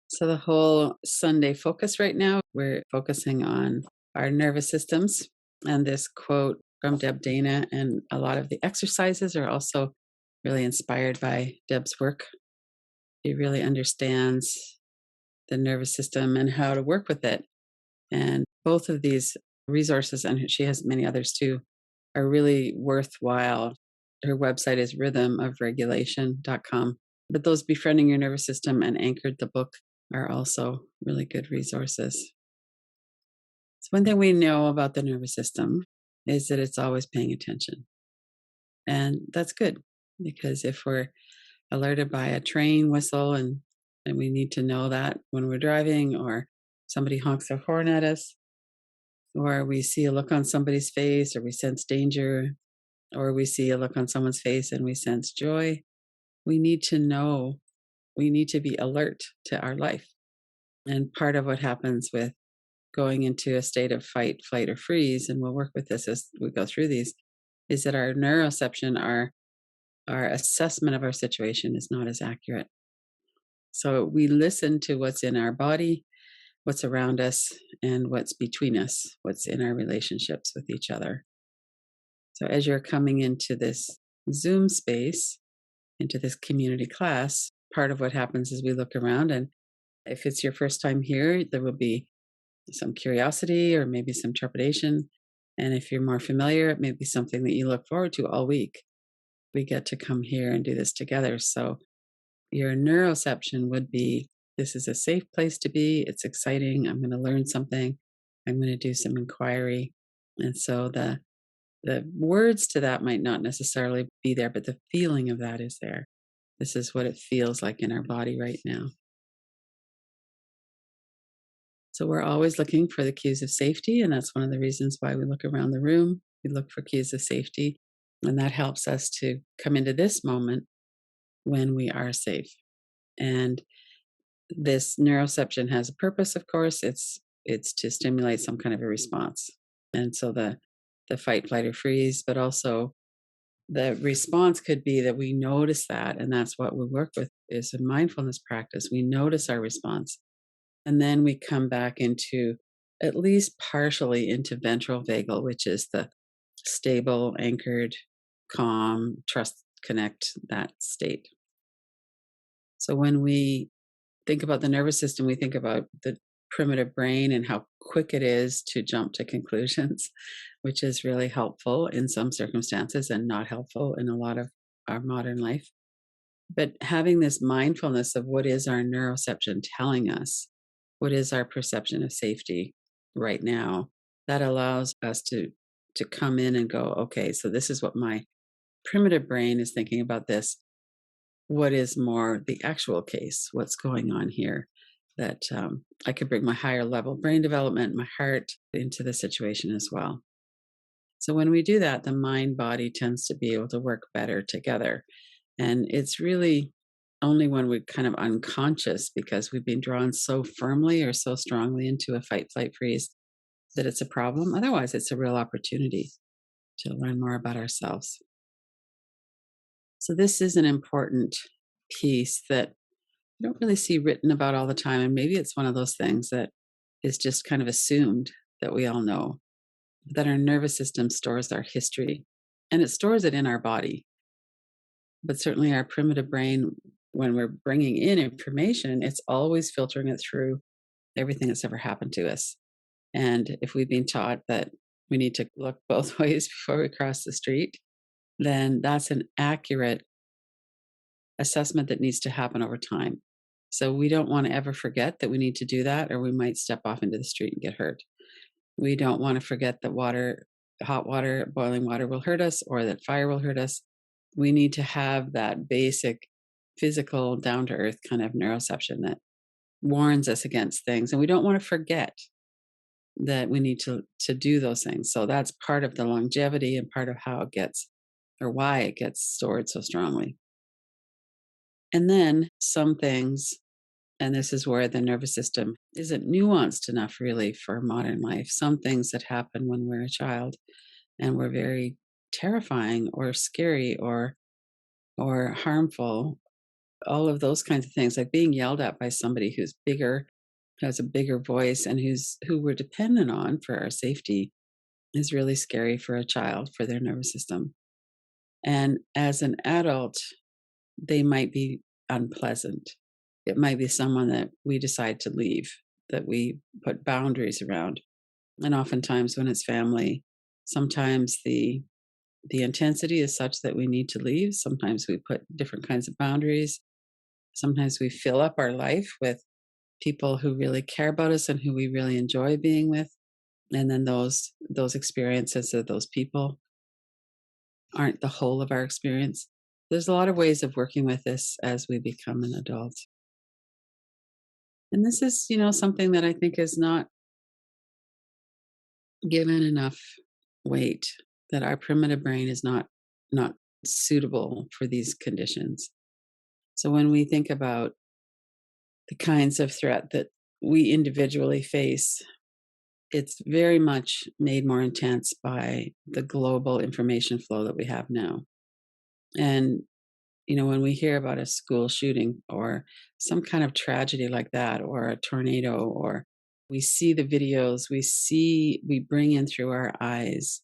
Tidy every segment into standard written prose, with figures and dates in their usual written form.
So, the whole Sunday focus right now, we're focusing on our nervous systems. And this quote from Deb Dana, and a lot of the exercises are also really inspired by Deb's work. She really understands the nervous system and how to work with it. And both of these resources, and she has many others too, are really worthwhile. Her website is rhythmofregulation.com. But those Befriending Your Nervous System and Anchored the book are also really good resources. So, one thing we know about the nervous system is that it's always paying attention. And that's good because if we're alerted by a train whistle and we need to know that when we're driving, or somebody honks their horn at us, or we see a look on somebody's face, or we sense danger, or we see a look on someone's face and we sense joy, we need to know, we need to be alert to our life. And part of what happens with going into a state of fight, flight, or freeze, and we'll work with this as we go through these, is that our neuroception, our assessment of our situation is not as accurate. So we listen to what's in our body, what's around us, and what's between us, what's in our relationships with each other. So as you're coming into this Zoom space, into this community class, part of what happens is we look around, and if it's your first time here, there will be some curiosity or maybe some trepidation. And if you're more familiar, it may be something that you look forward to all week. We get to come here and do this together. So your neuroception would be, this is a safe place to be. It's exciting. I'm going to learn something. I'm going to do some inquiry. And so the words to that might not necessarily be there, but the feeling of that is there. This is what it feels like in our body right now. So we're always looking for the cues of safety, and that's one of the reasons why we look around the room. We look for cues of safety, and that helps us to come into this moment when we are safe. And this neuroception has a purpose, of course. It's to stimulate some kind of a response. And so the fight, flight, or freeze, but also the response could be that we notice that, and that's what we work with is a mindfulness practice. We notice our response. And then we come back into, at least partially, into ventral vagal, which is the stable, anchored, calm, trust, connect, that state. So when we think about the nervous system, we think about the primitive brain and how quick it is to jump to conclusions, which is really helpful in some circumstances and not helpful in a lot of our modern life. But having this mindfulness of what is our neuroception telling us, what is our perception of safety right now, that allows us to come in and go, okay, so this is what my primitive brain is thinking about this. What is more the actual case? What's going on here? That I could bring my higher level brain development, my heart into the situation as well. So when we do that, the mind body tends to be able to work better together. And it's really only when we're kind of unconscious because we've been drawn so firmly or so strongly into a fight, flight, freeze that it's a problem. Otherwise, it's a real opportunity to learn more about ourselves. So, this is an important piece that I don't really see written about all the time. And maybe it's one of those things that is just kind of assumed that we all know that our nervous system stores our history and it stores it in our body. But certainly, our primitive brain, when we're bringing in information, it's always filtering it through everything that's ever happened to us. And if we've been taught that we need to look both ways before we cross the street, then that's an accurate assessment that needs to happen over time. So we don't want to ever forget that we need to do that, or we might step off into the street and get hurt. We don't want to forget that hot water, boiling water will hurt us, or that fire will hurt us. We need to have that basic physical, down to earth kind of neuroception that warns us against things. And we don't want to forget that we need to do those things. So that's part of the longevity and part of how it gets, or why it gets stored so strongly. And then some things, and this is where the nervous system isn't nuanced enough really for modern life. Some things that happen when we're a child and we're very terrifying or scary or harmful, all of those kinds of things, like being yelled at by somebody who's bigger, who has a bigger voice, and who we're dependent on for our safety is really scary for a child, for their nervous system. And as an adult, they might be unpleasant. It might be someone that we decide to leave, that we put boundaries around. And oftentimes when it's family, sometimes the intensity is such that we need to leave. Sometimes we put different kinds of boundaries. Sometimes we fill up our life with people who really care about us and who we really enjoy being with. And then those experiences of those people aren't the whole of our experience. There's a lot of ways of working with this as we become an adult. And this is, something that I think is not given enough weight, that our primitive brain is not suitable for these conditions. So when we think about the kinds of threat that we individually face, it's very much made more intense by the global information flow that we have now. And, when we hear about a school shooting or some kind of tragedy like that, or a tornado, or we see the videos, we bring in through our eyes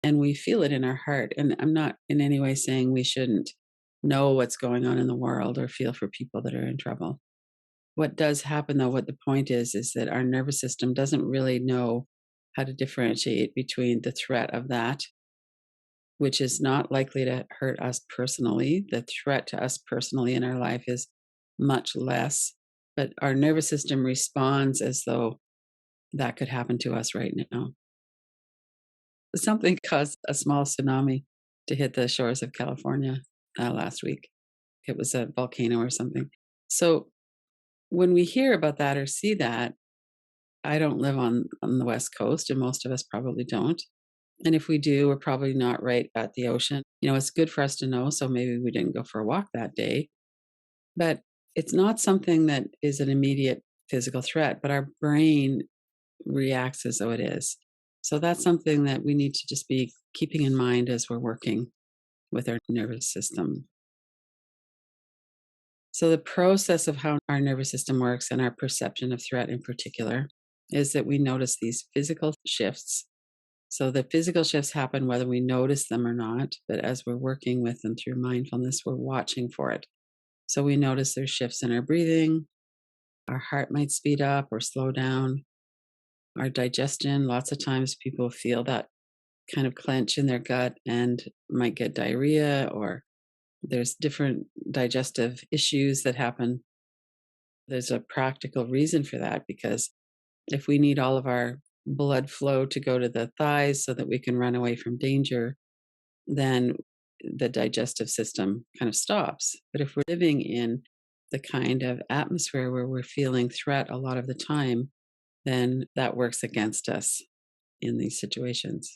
and we feel it in our heart. And I'm not in any way saying we shouldn't know what's going on in the world or feel for people that are in trouble. What does happen, though, what the point is that our nervous system doesn't really know how to differentiate between the threat of that, which is not likely to hurt us personally. The threat to us personally in our life is much less, but our nervous system responds as though that could happen to us right now. Something caused a small tsunami to hit the shores of California last week. It was a volcano or something. So when we hear about that or see that, I don't live on the West Coast, and most of us probably don't. And if we do, we're probably not right at the ocean. It's good for us to know, so maybe we didn't go for a walk that day. But it's not something that is an immediate physical threat, but our brain reacts as though it is. So that's something that we need to just be keeping in mind as we're working with our nervous system. So, the process of how our nervous system works and our perception of threat in particular is that we notice these physical shifts. So, the physical shifts happen whether we notice them or not, but as we're working with them through mindfulness, we're watching for it. So, we notice there's shifts in our breathing, our heart might speed up or slow down, our digestion. Lots of times people feel that kind of clench in their gut and might get diarrhea, or there's different digestive issues that happen. There's a practical reason for that, because if we need all of our blood flow to go to the thighs so that we can run away from danger, then the digestive system kind of stops. But if we're living in the kind of atmosphere where we're feeling threat a lot of the time, then that works against us in these situations.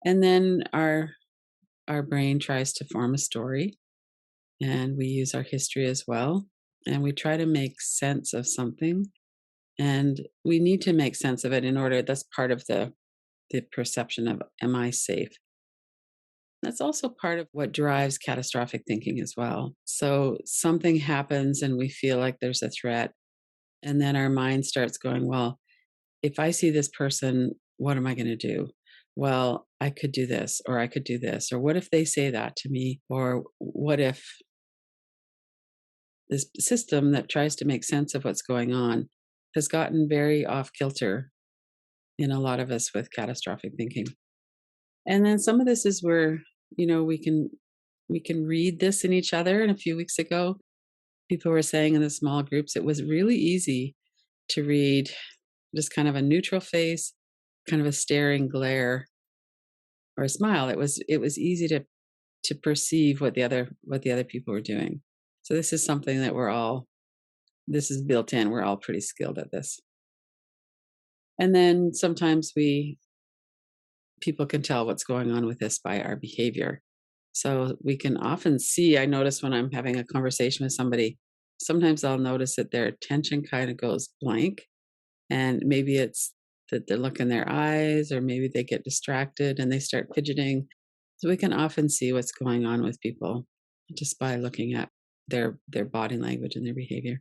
And then our brain tries to form a story, and we use our history as well, and we try to make sense of something, and we need to make sense of it in order. That's part of the perception of, am I safe? That's also part of what drives catastrophic thinking as well. So something happens and we feel like there's a threat, and then our mind starts going, well, if I see this person, what am I going to do? Well, I could do this, or I could do this, or what if they say that to me? Or what if this system that tries to make sense of what's going on has gotten very off kilter in a lot of us with catastrophic thinking? And then some of this is where, we can read this in each other. And a few weeks ago, people were saying in the small groups, it was really easy to read just kind of a neutral face, kind of a staring glare, or a smile. It was easy to perceive what the other people were doing. So this is something that this is built in. We're all pretty skilled at this. And then sometimes people can tell what's going on with this by our behavior. So we can often see, I notice when I'm having a conversation with somebody, sometimes I'll notice that their attention kind of goes blank. And maybe it's that they look in their eyes, or maybe they get distracted and they start fidgeting. So we can often see what's going on with people just by looking at their body language and their behavior.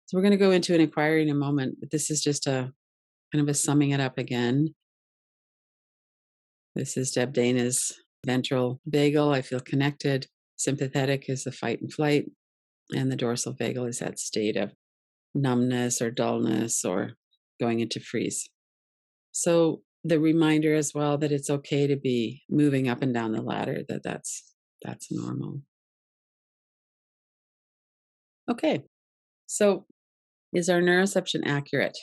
So we're going to go into an inquiry in a moment, but this is just a kind of a summing it up again. This is Deb Dana's ventral vagal. I feel connected. Sympathetic is the fight and flight, and the dorsal vagal is that state of numbness or dullness or going into freeze. So the reminder as well that it's okay to be moving up and down the ladder, that's normal. Okay. So is our neuroception accurate?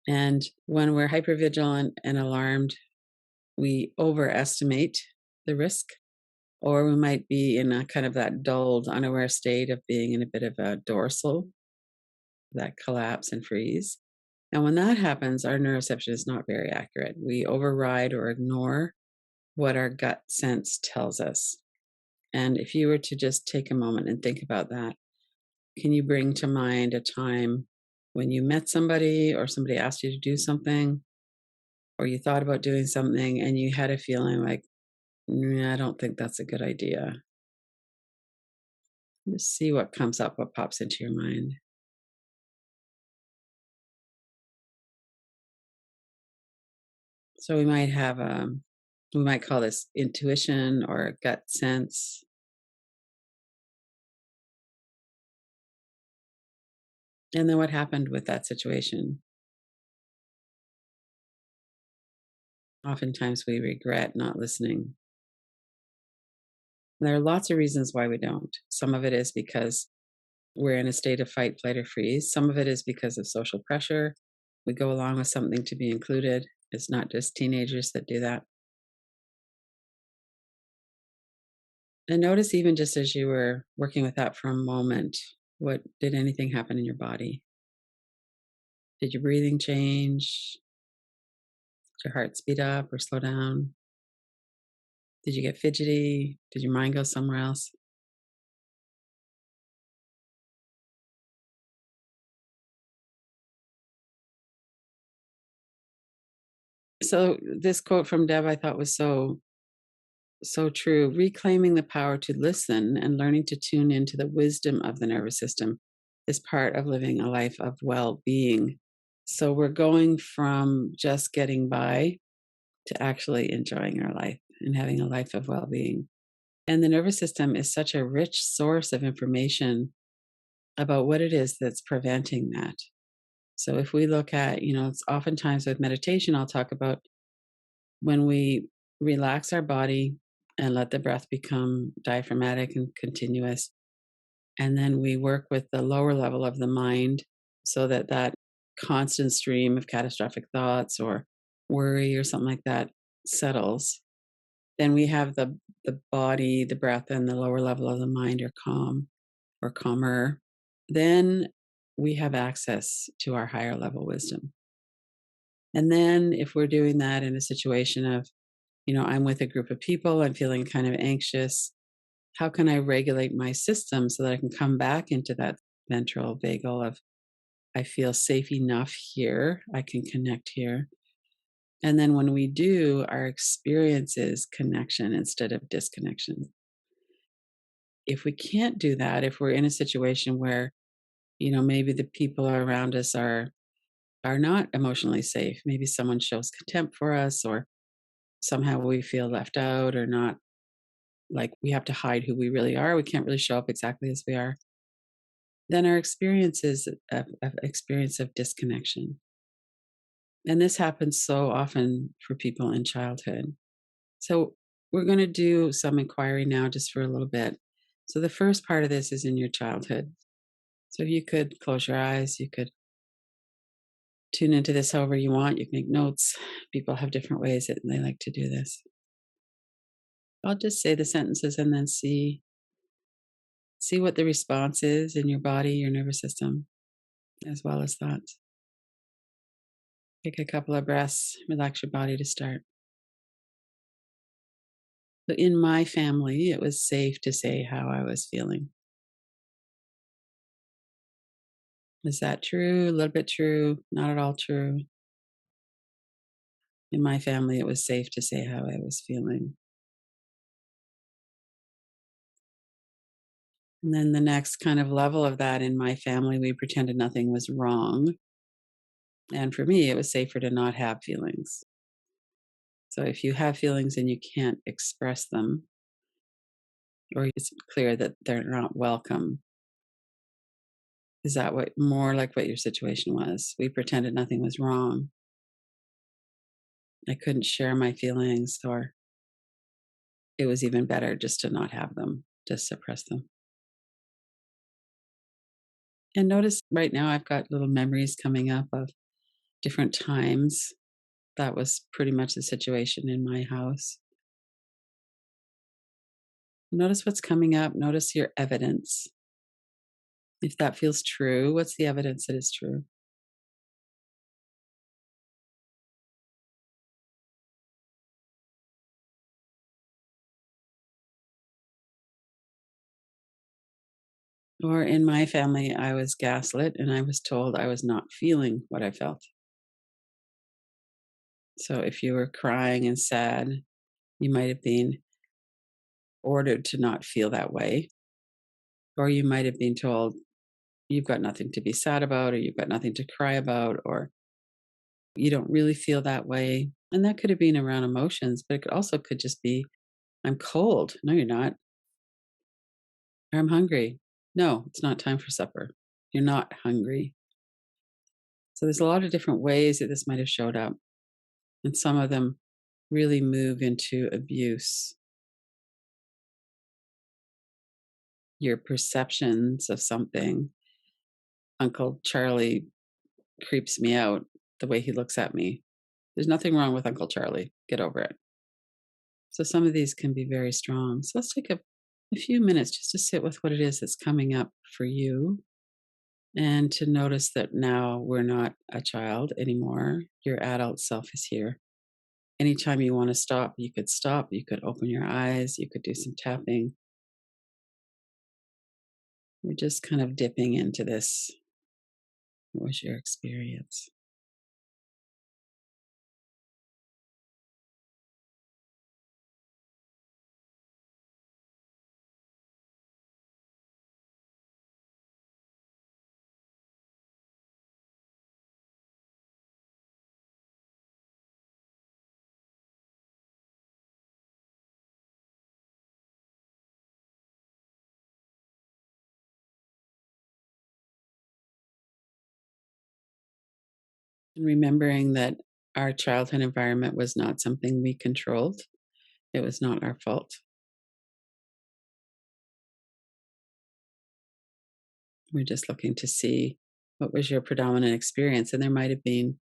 And when we're hypervigilant and alarmed, we overestimate the risk, or we might be in a kind of that dulled, unaware state of being in a bit of a dorsal, that collapse and freeze. And when that happens, our neuroception is not very accurate. We override or ignore what our gut sense tells us. And if you were to just take a moment and think about that, can you bring to mind a time when you met somebody or somebody asked you to do something or you thought about doing something and you had a feeling like, I don't think that's a good idea? Just see what comes up, what pops into your mind. So we might have we might call this intuition or a gut sense. And then what happened with that situation? Oftentimes we regret not listening. There are lots of reasons why we don't. Some of it is because we're in a state of fight, flight, or freeze. Some of it is because of social pressure. We go along with something to be included. It's not just teenagers that do that. And notice, even just as you were working with that for a moment, what did anything happen in your body? Did your breathing change? Did your heart speed up or slow down? Did you get fidgety? Did your mind go somewhere else? So this quote from Deb I thought was so true. Reclaiming the power to listen and learning to tune into the wisdom of the nervous system is part of living a life of well-being. So we're going from just getting by to actually enjoying our life and having a life of well-being. And the nervous system is such a rich source of information about what it is that's preventing that. So if we look at, it's oftentimes with meditation, I'll talk about when we relax our body and let the breath become diaphragmatic and continuous, and then we work with the lower level of the mind so that that constant stream of catastrophic thoughts or worry or something like that settles, then we have the body, the breath, and the lower level of the mind are calm or calmer. Then we have access to our higher level wisdom. And then if we're doing that in a situation of, I'm with a group of people, I'm feeling kind of anxious, how can I regulate my system so that I can come back into that ventral vagal of, I feel safe enough here, I can connect here. And then when we do, our experience is connection instead of disconnection. If we can't do that, if we're in a situation where, maybe the people around us are not emotionally safe, maybe someone shows contempt for us, or somehow we feel left out or not, like we have to hide who we really are, we can't really show up exactly as we are, then our experience is a experience of disconnection. And this happens so often for people in childhood. So we're going to do some inquiry now just for a little bit. So the first part of this is in your childhood. So if you could close your eyes, you could tune into this however you want. You can make notes. People have different ways that they like to do this. I'll just say the sentences and then see what the response is in your body, your nervous system, as well as thoughts. Take a couple of breaths, relax your body to start. So in my family, it was safe to say how I was feeling. Is that true? A little bit true? Not at all true? In my family, it was safe to say how I was feeling. And then the next kind of level of that in my family, we pretended nothing was wrong. And for me, it was safer to not have feelings. So if you have feelings and you can't express them, or it's clear that they're not welcome, is that what more like what your situation was? We pretended nothing was wrong. I couldn't share my feelings, or it was even better just to not have them, just suppress them. And notice right now I've got little memories coming up of different times. That was pretty much the situation in my house. Notice what's coming up. Notice your evidence. If that feels true, what's the evidence that it's true? Or in my family, I was gaslit and I was told I was not feeling what I felt. So if you were crying and sad, you might have been ordered to not feel that way. Or you might have been told, you've got nothing to be sad about, or you've got nothing to cry about, or you don't really feel that way. And that could have been around emotions, but it also could just be, I'm cold. No, you're not. Or I'm hungry. No, it's not time for supper. You're not hungry. So there's a lot of different ways that this might have showed up. And some of them really move into abuse. Your perceptions of something. Uncle Charlie creeps me out the way he looks at me. There's nothing wrong with Uncle Charlie. Get over it. So some of these can be very strong. So let's take a few minutes just to sit with what it is that's coming up for you, and to notice that now we're not a child anymore. Your adult self is here. Anytime you want to stop, you could stop. You could open your eyes. You could do some tapping. We're just kind of dipping into this. What was your experience? And remembering that our childhood environment was not something we controlled, it was not our fault. We're just looking to see what was your predominant experience. And there might have been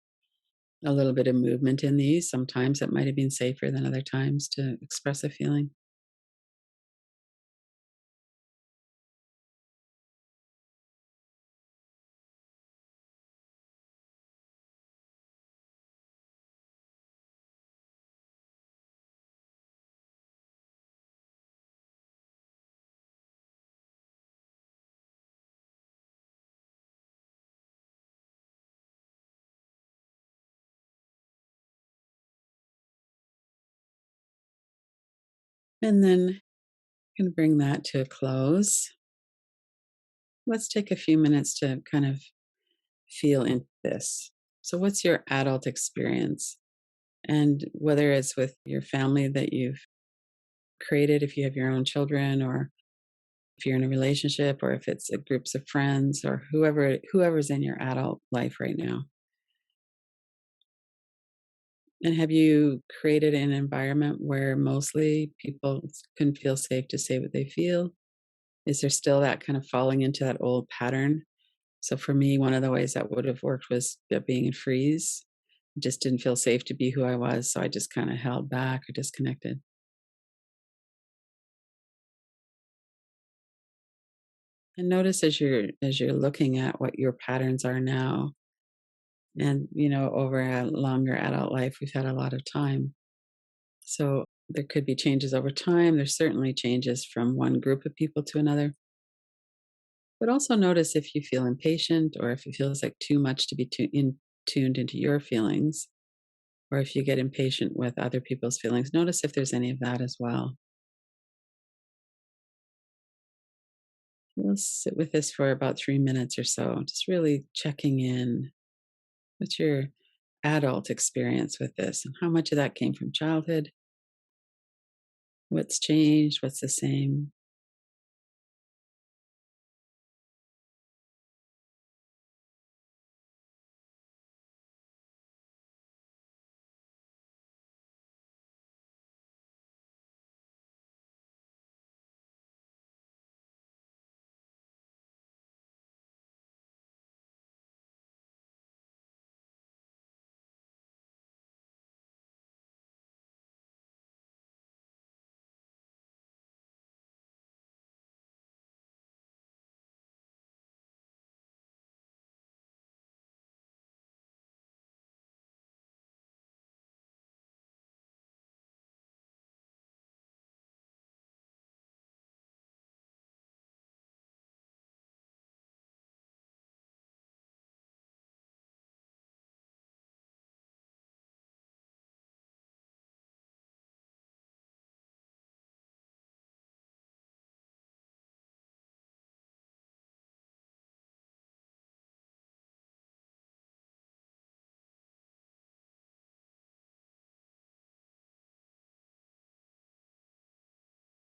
a little bit of movement in these. Sometimes it might have been safer than other times to express a feeling. And then can bring that to a close. Let's take a few minutes to kind of feel into this. So, what's your adult experience? And whether it's with your family that you've created, if you have your own children, or if you're in a relationship, or if it's a groups of friends, or whoever's in your adult life right now. And have you created an environment where mostly people can feel safe to say what they feel? Is there still that kind of falling into that old pattern? So for me, one of the ways that would have worked was being in freeze. Just didn't feel safe to be who I was, so I just kind of held back or disconnected. And notice as you're looking at what your patterns are now, and over a longer adult life, we've had a lot of time. So there could be changes over time. There's certainly changes from one group of people to another. But also notice if you feel impatient, or if it feels like too much to be tuned into your feelings, or if you get impatient with other people's feelings. Notice if there's any of that as well. We'll sit with this for about 3 minutes or so, just really checking in. What's your adult experience with this, and how much of that came from childhood? What's changed? What's the same?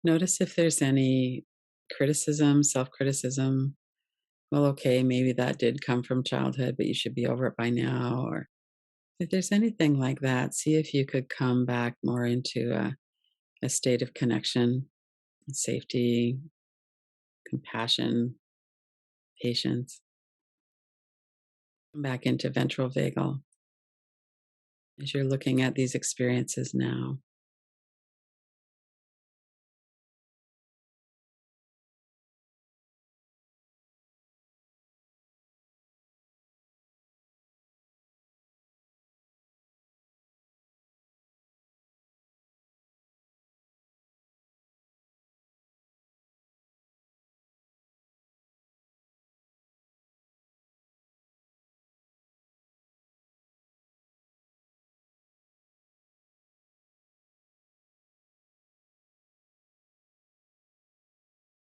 Notice if there's any criticism, self criticism. Well, okay, maybe that did come from childhood, but you should be over it by now. Or if there's anything like that, see if you could come back more into a state of connection, safety, compassion, patience. Come back into ventral vagal as you're looking at these experiences now.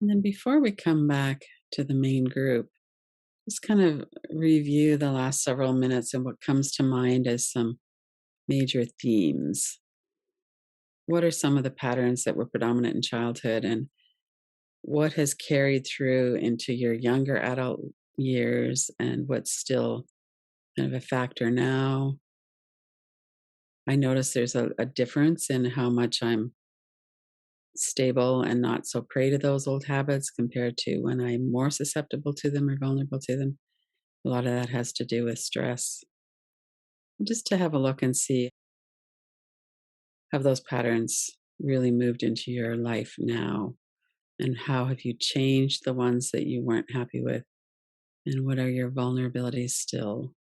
And then before we come back to the main group, just kind of review the last several minutes and what comes to mind as some major themes. What are some of the patterns that were predominant in childhood, and what has carried through into your younger adult years, and what's still kind of a factor now? I notice there's a difference in how much I'm stable and not so prey to those old habits compared to when I'm more susceptible to them or vulnerable to them. A lot of that has to do with stress. Just to have a look and see, have those patterns really moved into your life now? And how have you changed the ones that you weren't happy with? And what are your vulnerabilities still?